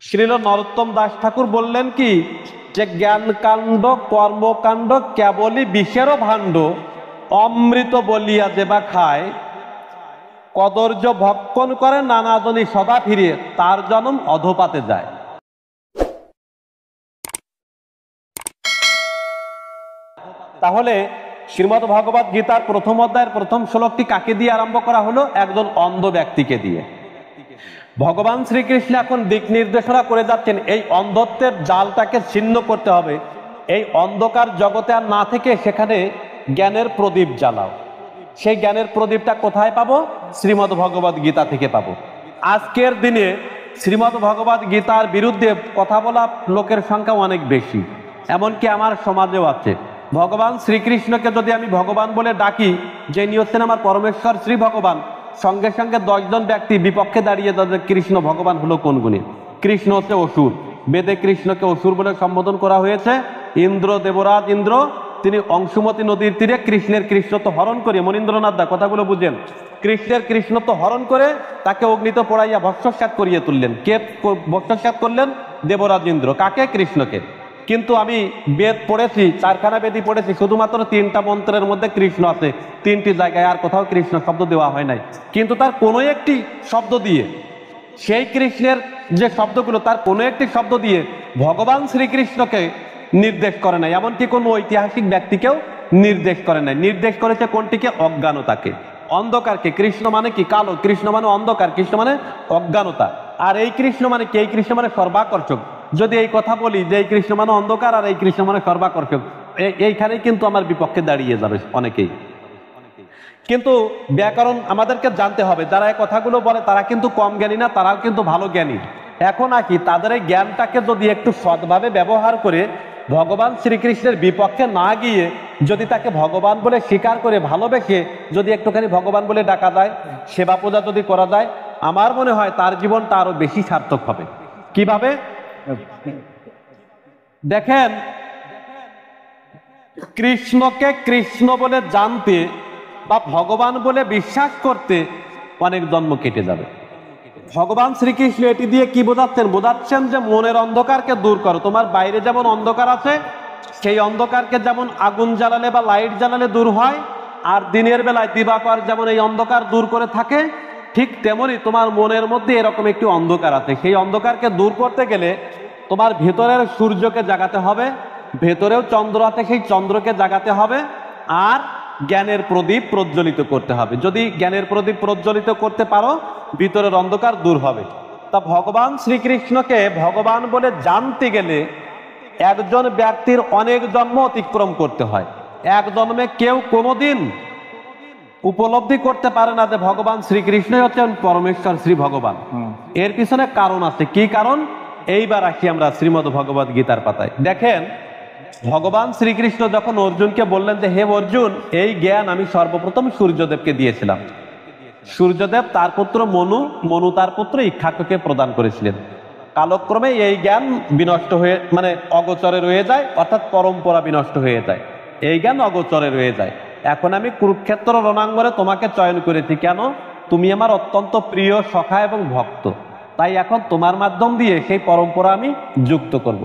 শ্রীল নরোত্তম দাস ঠাকুর বললেন কি, যে জ্ঞানকাণ্ড কর্মকাণ্ড কেবলই বিষেরও ভাণ্ড, অমৃত বলিয়া দেবা খায়, কদর্য ভক্ষণ করে নানাজনী সদা ফিরে, তার জন্ম অধপাতে যায়। তাহলে শ্রীমদ্ ভগবত গীতার প্রথম অধ্যায়ের প্রথম শ্লোকটি কাকে দিয়ে আরম্ভ করা হলো? একজন অন্ধ ব্যক্তিকে দিয়ে। ভগবান শ্রীকৃষ্ণ এখন দিক নির্দেশনা করে যাচ্ছেন, এই অন্ধত্বের জালটাকে ছিন্ন করতে হবে। এই অন্ধকার জগতে আর না থেকে সেখানে জ্ঞানের প্রদীপ জ্বালাও। সেই জ্ঞানের প্রদীপটা কোথায় পাবো? শ্রীমদ্ ভগবত গীতা থেকে পাবো। আজকের দিনে শ্রীমদ্ ভগবত গীতার বিরুদ্ধে কথা বলা লোকের সংখ্যা অনেক বেশি, এমনকি আমার সমাজেও আছে। ভগবান শ্রীকৃষ্ণকে যদি আমি ভগবান বলে ডাকি, যে নিয়ে হচ্ছেন আমার পরমেশ্বর শ্রী ভগবান, সঙ্গে সঙ্গে 10 জন ব্যক্তি বিপক্ষে দাঁড়িয়ে যাবে কৃষ্ণ ভগবান হলো কোন গুণে? কৃষ্ণ হচ্ছে অসুর। বেদে কৃষ্ণকে অসুর বলে সম্বোধন করা হয়েছে। ইন্দ্র, দেবরাজ ইন্দ্র, তিনি অংশুমতী নদীর তীরে কৃষ্ণের কৃষ্ণত্ব হরণ করে, মনীন্দ্রনাথ দা কথাগুলো বুঝেন, কৃষ্ণের কৃষ্ণত্ব হরণ করে তাকে অগ্নিতে পোড়াইয়া ভস্মসাৎ করিয়ে তুললেন। কে ভস্মসাৎ করলেন? দেবরাজ ইন্দ্র। কাকে? কৃষ্ণকে। কিন্তু আমি বেদ পড়েছি, 4খানা বেদই পড়েছি, শুধুমাত্র 3টা মন্ত্রের মধ্যে কৃষ্ণ আছে, 3টি জায়গায়, আর কোথাও কৃষ্ণ শব্দ দেওয়া হয় নাই। কিন্তু তার কোনো একটি শব্দ দিয়ে, সেই কৃষ্ণের যে শব্দগুলো, তার কোনো একটি শব্দ দিয়ে ভগবান শ্রীকৃষ্ণকে নির্দেশ করে নাই, এমনকি কোনো ঐতিহাসিক ব্যক্তিকেও নির্দেশ করে নাই। নির্দেশ করেছে কোনটিকে? অজ্ঞানতাকে, অন্ধকারকে। কৃষ্ণ মানে কি? কালো। কৃষ্ণ মানে অন্ধকার, কৃষ্ণ মানে অজ্ঞানতা। আর এই কৃষ্ণ মানে কি? এই কৃষ্ণ মানে সর্বাকর্ষক। যদি এই কথা বলি যে এই কৃষ্ণ মানে অন্ধকার আর এই কৃষ্ণ মানে সর্বাকর্ষক, এইখানেই কিন্তু আমার বিপক্ষে দাঁড়িয়ে যাবে অনেকেই। কিন্তু ব্যাকরণ আমাদেরকে জানতে হবে। যারা এই কথাগুলো বলে তারা কিন্তু কম জ্ঞানী না, তারাও কিন্তু ভালো জ্ঞানী। এখন কি তাদের এই জ্ঞানটাকে যদি একটু সৎভাবে ব্যবহার করে ভগবান শ্রীকৃষ্ণের বিপক্ষে না গিয়ে যদি তাকে ভগবান বলে স্বীকার করে ভালোবেসে যদি একটুখানি ভগবান বলে ডাকা যায়, সেবা পূজা যদি করা যায়, আমার মনে হয় তার জীবনটা আরো বেশি সার্থক হবে। কিভাবে? দেখেন, কৃষ্ণকে কৃষ্ণ বলে জানতে বা ভগবান বলে বিশ্বাস করতে অনেক জন্ম কেটে যাবে। ভগবান শ্রীকৃষ্ণ এটি দিয়ে কি বোঝাচ্ছেন? বোঝাচ্ছেন যে মনের অন্ধকারকে দূর করো। তোমার বাইরে যেমন অন্ধকার আছে, সেই অন্ধকারকে যেমন আগুন জ্বালালে বা লাইট জ্বালালে দূর হয়, আর দিনের বেলায় দিবাকর যেমন এই অন্ধকার দূর করে থাকে, ঠিক তেমনি তোমার মনের মধ্যে এরকম একটি অন্ধকার আছে। সেই অন্ধকারকে দূর করতে গেলে তোমার ভেতরের সূর্যকে জাগাতে হবে, ভেতরেও চন্দ্র আছে, সেই চন্দ্রকে জাগাতে হবে, আর জ্ঞানের প্রদীপ প্রজ্বলিত করতে হবে। যদি জ্ঞানের প্রদীপ প্রজ্বলিত করতে পারো, ভিতরের অন্ধকার দূর হবে। তা ভগবান শ্রীকৃষ্ণকে ভগবান বলে জানতে গেলে একজন ব্যক্তির অনেক জন্ম অতিক্রম করতে হয়। এক জন্মে কেউ কোনোদিন উপলব্ধি করতে পারে না যে ভগবান শ্রীকৃষ্ণই হচ্ছেন পরমেশ্বর শ্রী ভগবান। এর পিছনে কারণ আছে। কি কারণ? এইবার আসি আমরা শ্রীমদ্ ভগবত গীতার পাতায়। দেখেন, ভগবান শ্রীকৃষ্ণ যখন অর্জুনকে বললেন যে হে অর্জুন, এই জ্ঞান আমি সর্বপ্রথম সূর্যদেবকে দিয়েছিলাম। সূর্যদেব তার পুত্র মনু, মনু তার পুত্র ইক্ষাকুকে প্রদান করেছিলেন। কালক্রমে এই জ্ঞান বিনষ্ট হয়ে, মানে অগোচরে রয়ে যায়, অর্থাৎ পরম্পরা বিনষ্ট হয়ে যায়, এই জ্ঞান অগোচরে রয়ে যায়। এখন আমি কুরুক্ষেত্র রণাঙ্গনে তোমাকে চয়ন করেছি। কেন? তুমি আমার অত্যন্ত প্রিয় সখা এবং ভক্ত, তাই এখন তোমার মাধ্যম দিয়ে সেই পরম্পরা আমি যুক্ত করব।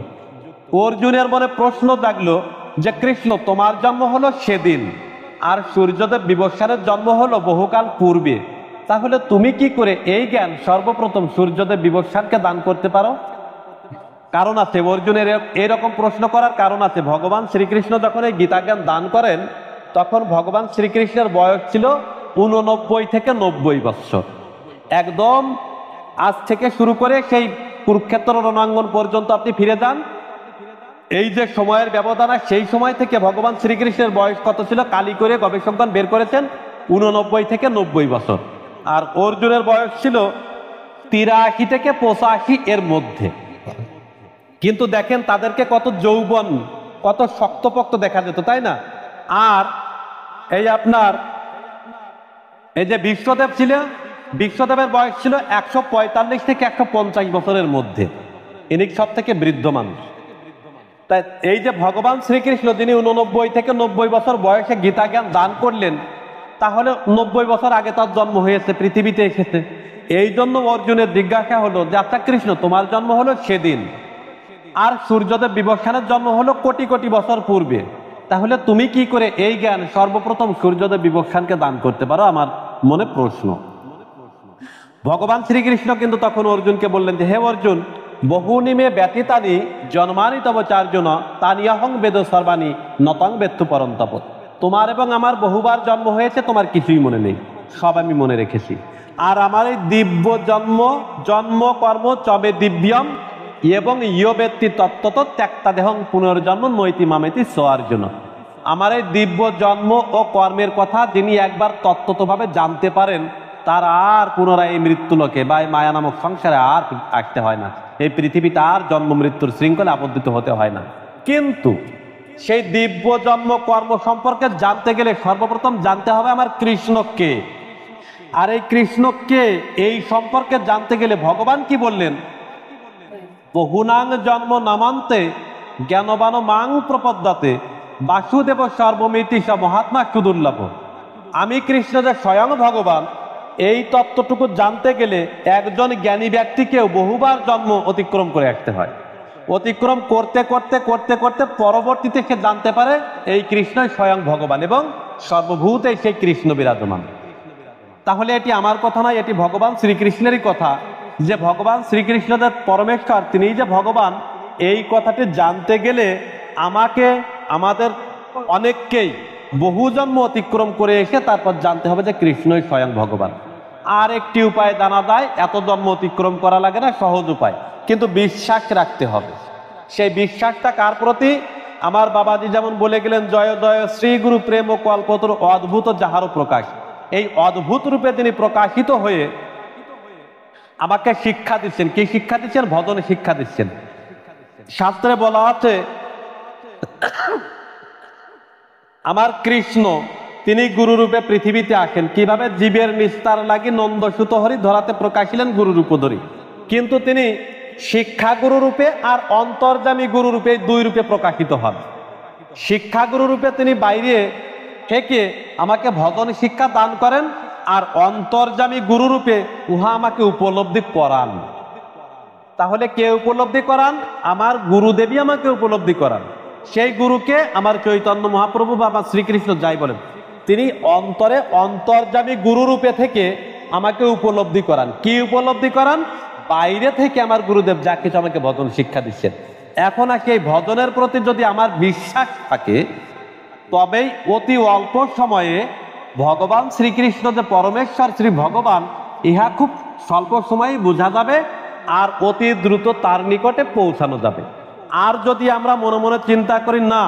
অর্জুনের মনে প্রশ্ন জাগলো যে কৃষ্ণ, তোমার জন্ম হলো সেদিন, আর সূর্যদেব বিবস্বানের জন্ম হলো বহুকাল পূর্বে, তাহলে তুমি কি করে এই জ্ঞান সর্বপ্রথম সূর্যদেব বিবস্বানকে দান করতে পারো? কারণ আছে। অর্জুনের এরকম প্রশ্ন করার কারণ আছে। ভগবান শ্রীকৃষ্ণ যখন এই গীতা জ্ঞান দান করেন, তখন ভগবান শ্রীকৃষ্ণের বয়স ছিল 89 থেকে 90 বৎসর। একদম আজ থেকে শুরু করে সেই কুরুক্ষেত্র রণাঙ্গন পর্যন্ত আপনি ফিরে যান, এই যে সময়ের ব্যবধান, সেই সময় থেকে ভগবান শ্রীকৃষ্ণের বয়স কত ছিল? কালি করে গবেষকগণ বের করেছেন 89 থেকে 90 বছর। আর অর্জুনের বয়স ছিল 83 থেকে 85 এর মধ্যে। কিন্তু দেখেন তাদেরকে কত যৌবন, কত শক্তপোক্ত দেখা যেত, তাই না? আর এই আপনার এই যে বিশ্বদেব ছিল, বিশ্বদেবের বয়স ছিল 145 থেকে 150 বছরের মধ্যে। ইনি সব থেকে বৃদ্ধ মানুষ। তাই এই যে ভগবান শ্রীকৃষ্ণ, যিনি 89 থেকে 90 বছর বয়সে গীতা জ্ঞান দান করলেন, তাহলে 90 বছর আগে তার জন্ম হয়েছে, পৃথিবীতে এসেছে। এই জন্য অর্জুনের জিজ্ঞাসা হলো যে আচ্ছা কৃষ্ণ, তোমার জন্ম হলো সেদিন, আর সূর্যদেব বিবস্বানের জন্ম হলো কোটি কোটি বছর পূর্বে, তাহলে তুমি কি করে এই জ্ঞান সর্বপ্রথম সূর্যদেব বিবস্বানকে দান করতে পারো? আমার মনে প্রশ্ন। ভগবান শ্রীকৃষ্ণ কিন্তু তখন অর্জুনকে বললেন যে হে অর্জুন, বহুনিমে ব্যতীতানি জন্মানি তব চার্জুন তানিয়াহং বেদ সর্বাণি নতং বেত্তু পরন্তপ। তোমার এবং আমার বহুবার জন্ম হয়েছে, তোমার কিছুই মনে নেই, সব আমি মনে রেখেছি। আর আমার এই দিব্য জন্ম কর্ম চবে দিব্যম এবং ইয় ব্যক্তি তত্ত্বত ত্যাক্তা দেহং পুনর্জন্ম নৈতি মামেতি স অর্জুন। আমার এই দিব্য জন্ম ও কর্মের কথা যিনি একবার তত্ত্বতভাবে জানতে পারেন, তার আর পুনরায় এই মৃত্যুলোকে বা এই মায়া নামক সংসারে আর আসতে হয় না, এই পৃথিবীতে আর জন্ম মৃত্যুর শৃঙ্খলে আবদ্ধিত হতে হয় না। কিন্তু সেই দিব্য জন্ম কর্ম সম্পর্কে জানতে গেলে সর্বপ্রথম জানতে হবে আমার কৃষ্ণকে। আর এই কৃষ্ণকে এই সম্পর্কে জানতে গেলে ভগবান কি বললেন? বহুনাং জন্ম নামান্তে জ্ঞানবান মাং প্রপদ্যতে বাসুদেব সর্বমিতি স মহাত্মা সুদুর্লভ। আমি কৃষ্ণ যে স্বয়ং ভগবান, এই তত্ত্বটুকু জানতে গেলে একজন জ্ঞানী ব্যক্তিকেও বহুবার জন্ম অতিক্রম করে আসতে হয়। অতিক্রম করতে করতে করতে করতে পরবর্তীতে সে জানতে পারে এই কৃষ্ণই স্বয়ং ভগবান এবং সর্বভূতে সেই কৃষ্ণ বিরাজমান। তাহলে এটি আমার কথা নয়, এটি ভগবান শ্রীকৃষ্ণেরই কথা, যে ভগবান শ্রীকৃষ্ণদেব পরমেশ্বর, তিনি যে ভগবান, এই কথাটি জানতে গেলে আমাকে, আমাদের অনেককেই বহু জন্ম অতিক্রম করে এসে তারপর জানতে হবে যে কৃষ্ণই স্বয়ং ভগবান। আর একটি উপায় জানা যায়, এত জন্ম অতিক্রম করা লাগে না, সহজ উপায়, কিন্তু বিশ্বাস রাখতে হবে। সেই বিশ্বাসটা কার প্রতি? আমার বাবাজি যেমন বলে গেলেন, জয় জয় শ্রী গুরু প্রেম ও কল্পতরু অদ্ভুত যাহারও প্রকাশ। এই অদ্ভুত রূপে তিনি প্রকাশিত হয়ে আমাকে শিক্ষা দিচ্ছেন। কি শিক্ষা দিচ্ছেন? ভজন শিক্ষা দিচ্ছেন। শাস্ত্রে বলা আছে আমার কৃষ্ণ তিনি গুরুরূপে পৃথিবীতে আসেন। কিভাবে? জীবের নিস্তার লাগি নন্দসুত হরি ধরাতে প্রকাশিলেন গুরুরূপ ধরি। কিন্তু তিনি শিক্ষা গুরু রূপে আর অন্তর্যামী গুরু রূপে, দুই রূপে প্রকাশিত হন। শিক্ষা গুরু রূপে তিনি বাইরে থেকে আমাকে ভজন শিক্ষা দান করেন, আর অন্তর্যামী গুরু রূপে উহা আমাকে উপলব্ধি করান। তাহলে কে উপলব্ধি করান? আমার গুরুদেবী আমাকে উপলব্ধি করান। সেই গুরুকে আমার চৈতন্য মহাপ্রভু বা আমার শ্রীকৃষ্ণ যাই বলেন, তিনি অন্তরে অন্তর্যামী গুরু রূপে থেকে আমাকে উপলব্ধি করান। কি উপলব্ধি করান? বাইরে থেকে আমার গুরুদেব যা কিছু আমাকে ভজন শিক্ষা দিচ্ছেন। এখন আর এই ভজনের প্রতি যদি আমার বিশ্বাস থাকে, তবেই অতি অল্প সময়ে ভগবান শ্রীকৃষ্ণ যে পরমেশ্বর শ্রী ভগবান, ইহা খুব স্বল্প সময়ে বোঝা যাবে আর অতি দ্রুত তার নিকটে পৌঁছানো যাবে। আর যদি আমরা মনে মনে চিন্তা করি না,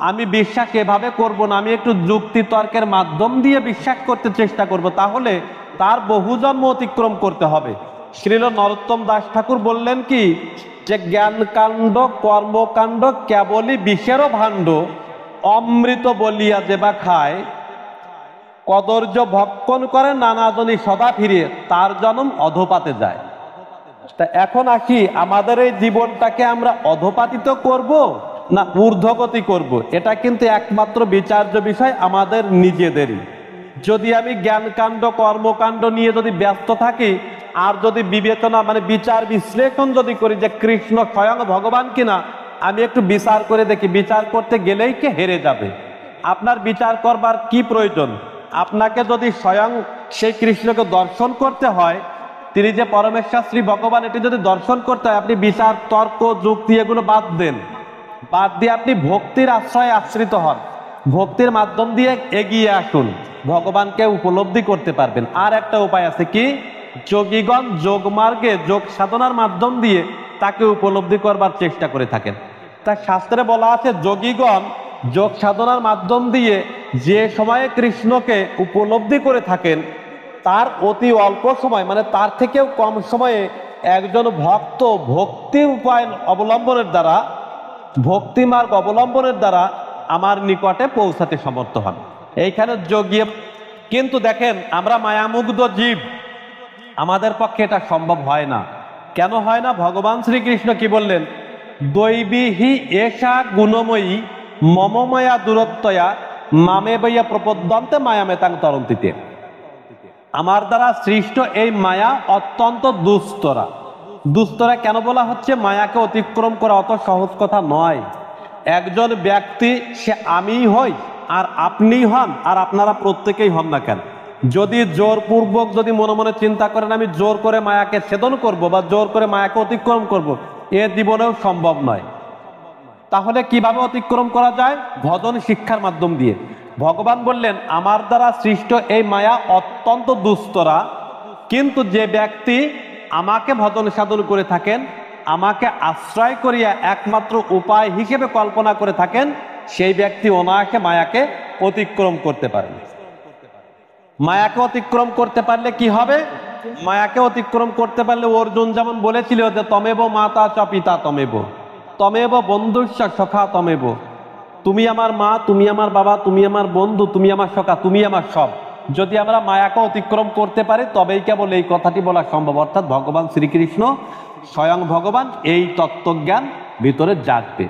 আমি বিশ্বাস এভাবে করব না, আমি একটু যুক্তি তর্কের মাধ্যম দিয়ে বিশ্বাস করতে চেষ্টা করব, তাহলে তার বহু জন্ম অতিক্রম করতে হবে। শ্রীল নরোত্তম দাস ঠাকুর বললেন কি, যে জ্ঞানকাণ্ড কর্মকাণ্ড কেবলই বিষেরও ভাণ্ড, অমৃত বলিয়া যেবা খায়, কদর্য ভক্ষণ করে নানাজনী সদা ফিরে, তার জন্ম অধপাতে যায়। তা এখন আসি, আমাদের এই জীবনটাকে আমরা অধপাতিত করব না ঊর্ধ্বগতি করব, এটা কিন্তু একমাত্র বিচার্য বিষয় আমাদের নিজেদেরই। যদি আমি জ্ঞানকাণ্ড কর্মকাণ্ড নিয়ে যদি ব্যস্ত থাকি, আর যদি বিবেচনা মানে বিচার বিশ্লেষণ যদি করি যে কৃষ্ণ স্বয়ং ভগবান কিনা, আমি একটু বিচার করে দেখি, বিচার করতে গেলেই কে হেরে যাবে। আপনার বিচার করবার কি প্রয়োজন? আপনাকে যদি স্বয়ং সেই কৃষ্ণকে দর্শন করতে হয়, তিনি যে পরমেশ্বর শ্রী ভগবান, এটি যদি দর্শন করতে হয়, আপনি বিচার তর্ক যুক্তি এগুলো বাদ দেন, বাদ দিয়ে আপনি ভক্তির আশ্রয়ে আশ্রিত হন, ভক্তির মাধ্যম দিয়ে এগিয়ে আসুন, ভগবানকে উপলব্ধি করতে পারবেন। আর একটা উপায় আছে কি, যোগীগণ যোগ মার্গে যোগ সাধনার মাধ্যম দিয়ে তাকে উপলব্ধি করবার চেষ্টা করে থাকেন। তা শাস্ত্রে বলা আছে যোগীগণ যোগ সাধনার মাধ্যম দিয়ে যে সময়ে কৃষ্ণকে উপলব্ধি করে থাকেন, তার অতি অল্প সময় মানে তার থেকেও কম সময়ে একজন ভক্ত ভক্তি উপায় অবলম্বনের দ্বারা, ভক্তি মার্গ অবলম্বনের দ্বারা আমার নিকটে পৌঁছাতে সমর্থ হন। এইখানে যোগী। কিন্তু দেখেন, আমরা মায়ামুগ্ধ জীব, আমাদের পক্ষে এটা সম্ভব হয় না। কেন হয় না? ভগবান শ্রীকৃষ্ণ কি বললেন? দৈবী হি এষা গুণময়ী মম মায়া দূরত্বয়া মামে বইয়া প্রপদ্যন্তে মায়ামেতাং তরন্তিতে। আমার দ্বারা সৃষ্ট এই মায়া অত্যন্ত দুস্তরা। দুস্তরা কেন বলা হচ্ছে? মায়াকে অতিক্রম করা অত সহজ কথা নয়। একজন ব্যক্তি, সে আমি হই আর আপনি হন আর আপনারা প্রত্যেকেই হন না কেন, যদি জোরপূর্বক যদি মনে মনে চিন্তা করেন আমি জোর করে মায়াকে ছেদন করব বা জোর করে মায়াকে অতিক্রম করব, এ জীবনেও সম্ভব নয়। তাহলে কিভাবে অতিক্রম করা যায়? ভজন শিক্ষার মাধ্যম দিয়ে। ভগবান বললেন আমার দ্বারা সৃষ্ট এই মায়া অত্যন্ত দুস্তরা, কিন্তু যে ব্যক্তি আমাকে ভজন সাধন করে থাকেন, আমাকে আশ্রয় করিয়া একমাত্র উপায় হিসেবে কল্পনা করে থাকেন, সেই ব্যক্তি অনায়াসে মায়াকে অতিক্রম করতে পারেন। মায়াকে অতিক্রম করতে পারলে কি হবে? মায়াকে অতিক্রম করতে পারলে অর্জুন যেমন বলেছিল যে তমেব মাতা চ পিতা তমেব তমেব বন্ধুস্য সখা তমেব, তুমি আমার মা, তুমি আমার বাবা, তুমি আমার বন্ধু, তুমি আমার সখা, তুমি আমার সব। যদি আমরা মায়াকে অতিক্রম করতে পারি তবেই কেবল এই কথাটি বলা সম্ভব। অর্থাৎ ভগবান শ্রীকৃষ্ণ স্বয়ং ভগবান এই তত্ত্বজ্ঞান ভিতরে জাগবে।